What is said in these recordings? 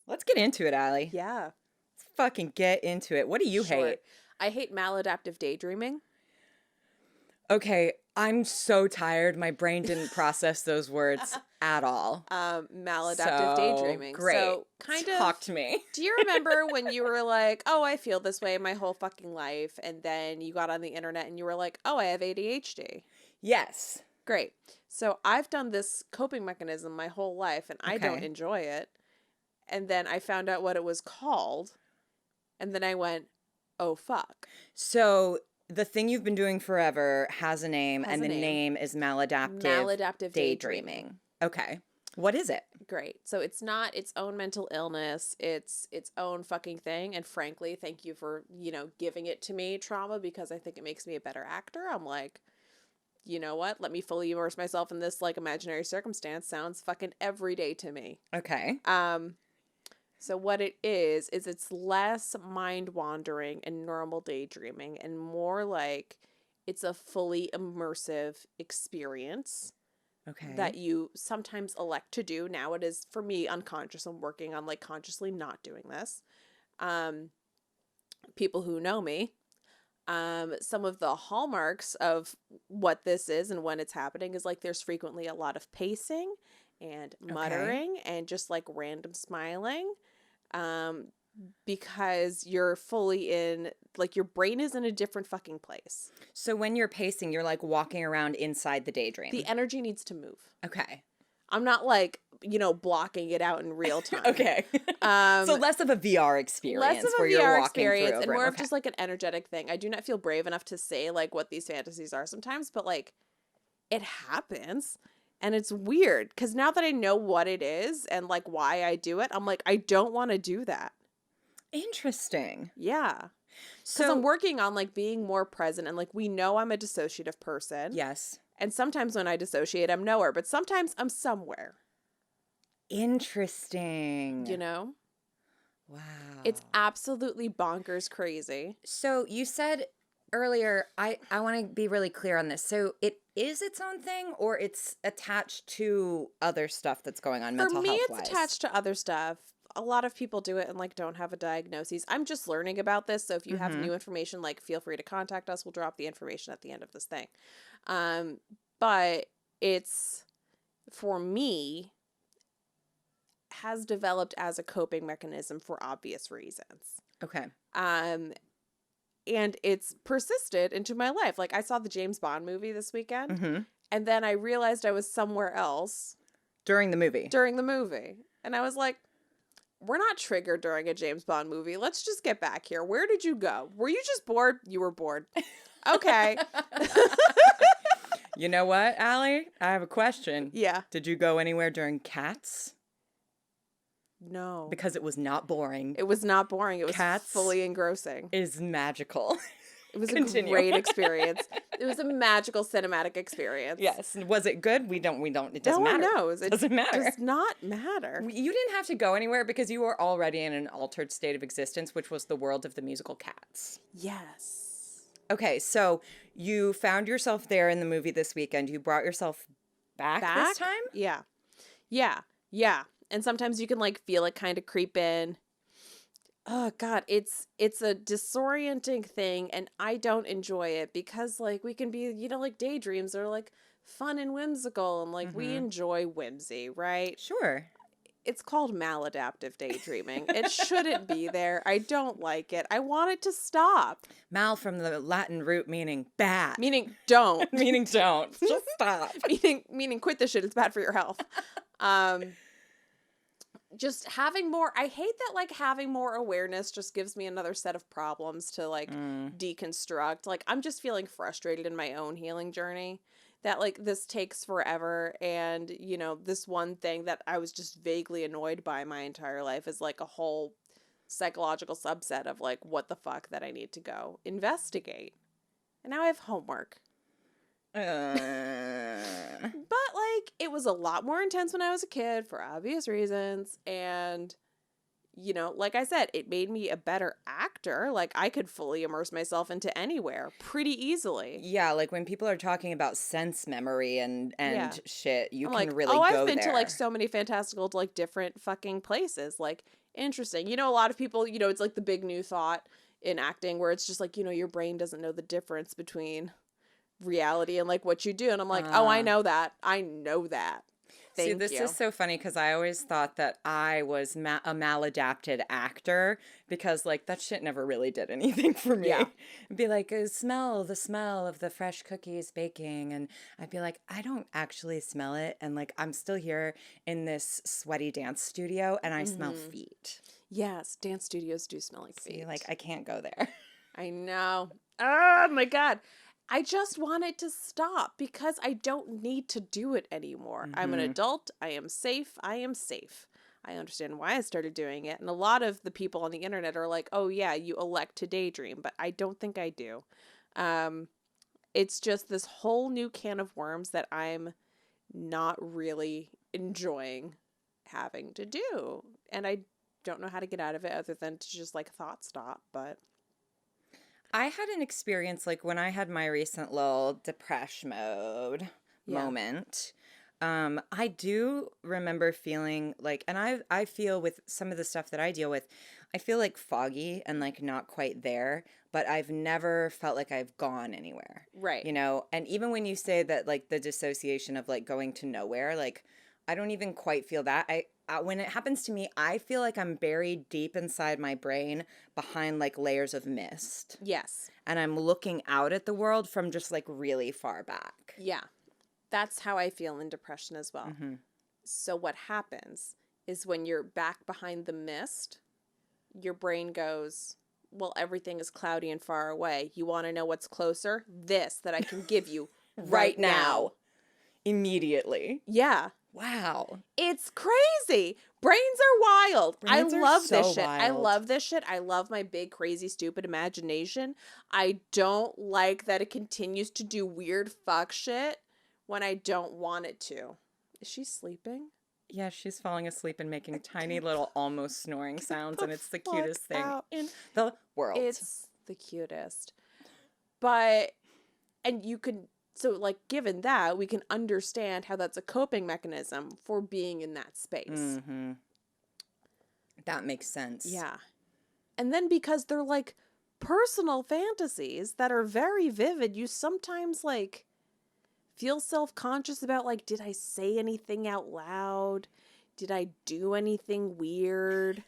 Let's get into it, Allie. Yeah. Let's fucking get into it. What do you hate? I hate maladaptive daydreaming. Okay, I'm so tired. My brain didn't process those words at all. Maladaptive So, daydreaming. great. So kind Talk of. to me. Do you remember when you were like, oh, I feel this way my whole fucking life, and then you got on the internet and you were like, oh, I have ADHD? Yes. Great. So I've done this coping mechanism my whole life, and I don't Okay. enjoy it. And then I found out what it was called, and then I went, oh, fuck. So, the thing you've been doing forever has a name, Has and a the name. name is maladaptive Maladaptive daydreaming. Okay. What is it? Great. So it's not its own mental illness. It's its own fucking thing. And frankly, thank you for, giving it to me, trauma, because I think it makes me a better actor. I'm like, you know what? Let me fully immerse myself in this like imaginary circumstance. Sounds fucking everyday to me. Okay. So what it is it's less mind wandering and normal daydreaming and more like it's a fully immersive experience. Okay. That you sometimes elect to do. Now it is, for me, unconscious. I'm working on, like, consciously not doing this. People who know me, some of the hallmarks of what this is and when it's happening is, like, there's frequently a lot of pacing and muttering and just, like, random smiling. Because you're fully in, like, your brain is in a different fucking place. So when you're pacing, you're like walking around inside the daydream. The energy needs to move. Okay. I'm not like, blocking it out in real time. Okay. So less of a VR experience where you're walking through and more of okay. just like an energetic thing. I do not feel brave enough to say like what these fantasies are sometimes, but like it happens. And it's weird because now that I know what it is and like why I do it, I'm like, I don't want to do that. Interesting. Yeah. Because I'm working on like being more present and like we know I'm a dissociative person. Yes. And sometimes when I dissociate, I'm nowhere, but sometimes I'm somewhere. Interesting. You know? Wow. It's absolutely bonkers crazy. So you said earlier, I want to be really clear on this. So it is its own thing or it's attached to other stuff that's going on mental health-wise? For me, it's attached to other stuff. A lot of people do it and like don't have a diagnosis. I'm just learning about this. So if you have new information, like feel free to contact us. We'll drop the information at the end of this thing. But it's, for me, has developed as a coping mechanism for obvious reasons. Okay. And it's persisted into my life. Like I saw the James Bond movie this weekend and then I realized I was somewhere else. During the movie. And I was like, we're not triggered during a James Bond movie. Let's just get back here. Where did you go? Were you just bored? You were bored. Okay. You know what, Allie? I have a question. Yeah. Did you go anywhere during Cats? No. Because it was not boring. It was not boring. It was Cats fully engrossing. Is magical. It was a great experience. It was a magical cinematic experience. Yes. Was it good? It doesn't matter. No one knows. It doesn't matter. does not matter. You didn't have to go anywhere because you were already in an altered state of existence, which was the world of the musical Cats. Yes. Okay, so you found yourself there in the movie this weekend. You brought yourself back? This time? Yeah. Yeah. Yeah. And sometimes you can like feel it kind of creep in. Oh God, it's a disorienting thing and I don't enjoy it because like we can be, like daydreams are like fun and whimsical and like we enjoy whimsy, right? Sure. It's called maladaptive daydreaming. It shouldn't be there. I don't like it. I want it to stop. Mal from the Latin root meaning bad. Meaning don't. Meaning don't. Just stop. meaning quit this shit. It's bad for your health. Just having more, I hate that like having more awareness just gives me another set of problems to like deconstruct. Like I'm just feeling frustrated in my own healing journey that like this takes forever. And this one thing that I was just vaguely annoyed by my entire life is like a whole psychological subset of like what the fuck that I need to go investigate. And now I have homework. But like it was a lot more intense when I was a kid for obvious reasons and like I said, it made me a better actor actor. Like, I could fully immerse myself into anywhere pretty easily. Yeah, like when people are talking about sense memory and Yeah. shit, you I'm can like, really oh, go I've been there. to like so many fantastical, like different fucking places. Like, interesting. You know, a lot of people, you know, it's like the big new thought in acting where it's just like, you know, your brain doesn't know the difference between reality and like what you do. And I'm like, oh, I know that. I know that. See, Thank this you. is so funny because I always thought that I was a maladapted actor because, like, that shit never really did anything for me. Yeah. It'd be like, smell the smell of the fresh cookies baking. And I'd be like, I don't actually smell it. And, like, I'm still here in this sweaty dance studio and I smell feet. Yes, dance studios do smell like feet. See, like, I can't go there. I know. Oh my God. I just want it to stop because I don't need to do it anymore. I'm an adult. I am safe. I am safe. I understand why I started doing it. And a lot of the people on the internet are like, oh yeah, you elect to daydream, but I don't think I do. It's just this whole new can of worms that I'm not really enjoying having to do. And I don't know how to get out of it other than to just like thought stop, but I had an experience like when I had my recent little depression mode moment. I do remember feeling like, and I feel with some of the stuff that I deal with, I feel like foggy and like not quite there, but I've never felt like I've gone anywhere. Right. You know, and even when you say that like the dissociation of like going to nowhere, like I don't even quite feel that. When it happens to me, I feel like I'm buried deep inside my brain behind like layers of mist. Yes. And I'm looking out at the world from just like really far back. Yeah. That's how I feel in depression as well. So what happens is when you're back behind the mist, your brain goes, well, everything is cloudy and far away. You want to know what's closer? This that I can give you right now. Immediately. Yeah. Wow. It's crazy. Brains are wild. Brains I are love so this shit. I wild. love this shit. I love my big, crazy, stupid imagination. I don't like that it continues to do weird fuck shit when I don't want it to. Is she sleeping? Yeah, she's falling asleep and making tiny little almost snoring sounds, and it's the cutest thing in the world. It's the cutest. But, and you can, so like given that, we can understand how that's a coping mechanism for being in that space. That makes sense. Yeah. And then because they're like personal fantasies that are very vivid, you sometimes like feel self-conscious about like, did I say anything out loud? Did I do anything weird?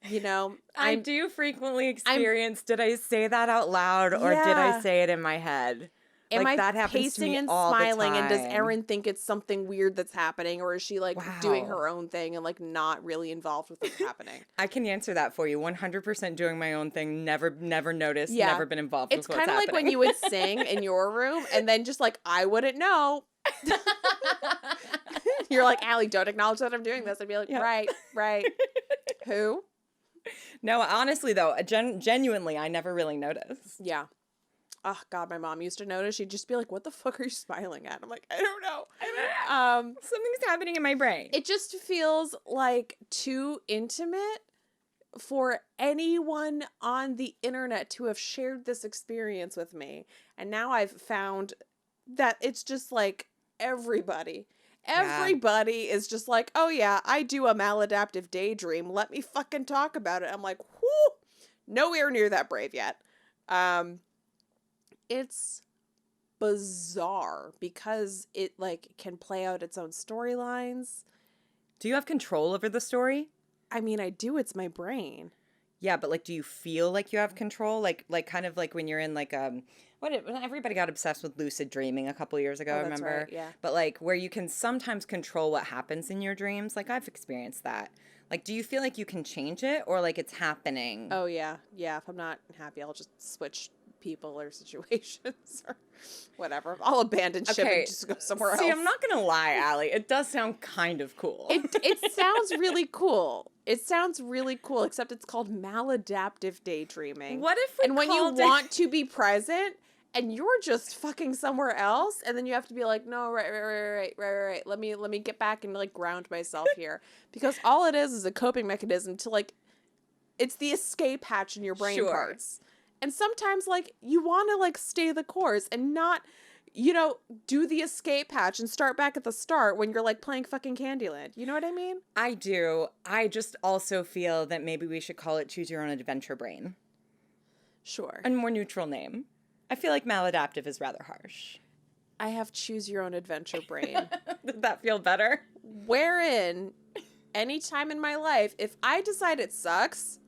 You know, I do frequently experience, did I say that out loud or did I say it in my head? Am like, I that happens to me pacing and all the smiling, and does time. Erin think it's something weird that's happening, or is she like doing Wow. her own thing and like not really involved with what's happening? I can answer that for you. 100% doing my own thing. Never noticed. Never been involved with what's happening. It's kind of like when you would sing in your room, and then just like I wouldn't know. You're like, Aliee, don't acknowledge that I'm doing this. I'd be like, right. Who? No, honestly though, genuinely, I never really noticed. Yeah. Oh God, my mom used to notice. She'd just be like, "What the fuck are you smiling at?" I'm like, I don't know. Something's happening in my brain. It just feels like too intimate for anyone on the internet to have shared this experience with me. And now I've found that it's just like everybody is just like, oh yeah, I do a maladaptive daydream. Let me fucking talk about it. I'm like, whoo, nowhere near that brave yet. It's bizarre because it like can play out its own storylines. Do you have control over the story? I mean, I do. It's my brain. Yeah, but like, do you feel like you have control? Like kind of like when you're in like everybody got obsessed with lucid dreaming a couple years ago. I remember. Right, yeah. But like where you can sometimes control what happens in your dreams. Like I've experienced that. Like, do you feel like you can change it or like it's happening? Oh yeah, yeah. If I'm not happy, I'll just switch people or situations or whatever. I'll abandon ship and just go somewhere else. See, I'm not gonna lie, Aliee. It does sound kind of cool. It sounds really cool. It sounds really cool, except it's called maladaptive daydreaming. What if we And when you want to be present and you're just fucking somewhere else, and then you have to be like, no, right. Let me get back and like ground myself here. Because all it is a coping mechanism to like It's the escape hatch in your brain Sure. parts. And sometimes, like, you want to, like, stay the course and not, you know, do the escape hatch and start back at the start when you're, like, playing fucking Candyland. You know what I mean? I do. I just also feel that maybe we should call it Choose Your Own Adventure Brain. Sure. A more neutral name. I feel like maladaptive is rather harsh. I have Choose Your Own Adventure Brain. Did that feel better? Wherein, any time in my life, if I decide it sucks,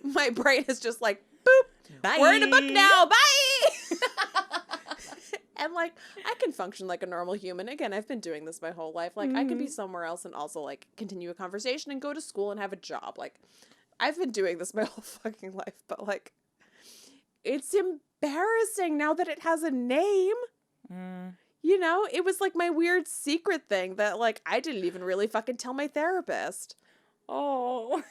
my brain is just like, boop, Bye. we're in a book now, bye! And, like, I can function like a normal human. Again, I've been doing this my whole life. Like, I could be somewhere else and also, like, continue a conversation and go to school and have a job. Like, I've been doing this my whole fucking life. But, like, it's embarrassing now that it has a name. You know, it was, like, my weird secret thing that, like, I didn't even really fucking tell my therapist. Oh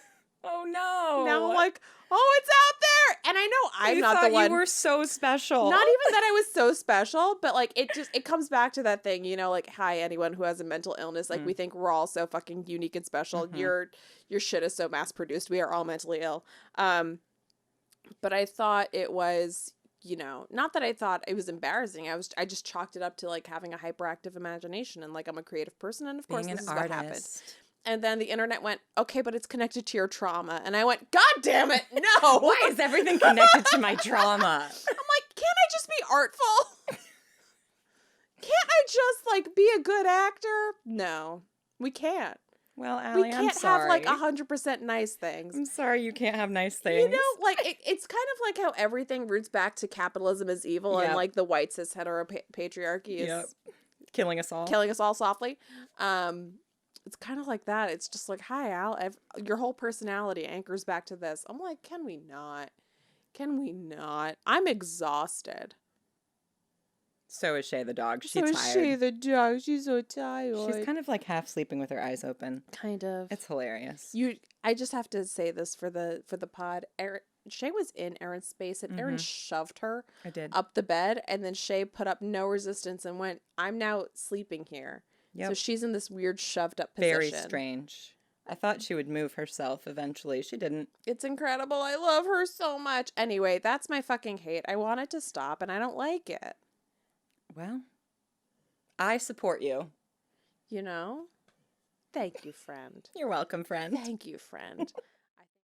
no. Now I'm like, oh, it's out there. And I know I'm not the one. You were so special. Not even that I was so special, but, like, it comes back to that thing, you know, like, hi, anyone who has a mental illness. Like, we think we're all so fucking unique and special. Your shit is so mass produced. We are all mentally ill. But I thought it was, you know, not that I thought it was embarrassing. I just chalked it up to, like, having a hyperactive imagination and, like, I'm a creative person. And of course, this is what happened. And then the internet went, okay, but it's connected to your trauma. And I went, God damn it, no. Why is everything connected to my trauma? I'm like, can't I just be artful? Can't I just, like, be a good actor? No, we can't. Well, Allie, we can't have, like, 100% nice things. I'm sorry you can't have nice things. You know, like, it's kind of like how everything roots back to capitalism is evil and, like, the white cis hetero patriarchy is killing us all. Killing us all softly. It's kind of like that. It's just like, hi, Al, your whole personality anchors back to this. I'm like, can we not? Can we not? I'm exhausted. So is Shay the dog. She's so tired. So is Shay the dog. She's so tired. She's kind of like half sleeping with her eyes open. Kind of. It's hilarious. I just have to say this for the pod. Shay was in Erin's space and Erin shoved her up the bed, and then Shay put up no resistance and went, I'm now sleeping here. Yep. So she's in this weird shoved up position. Very strange. I thought she would move herself eventually. She didn't. It's incredible. I love her so much. Anyway, that's my fucking hate. I want it to stop and I don't like it. Well, I support you. You know? Thank you, friend. You're welcome, friend. Thank you, friend.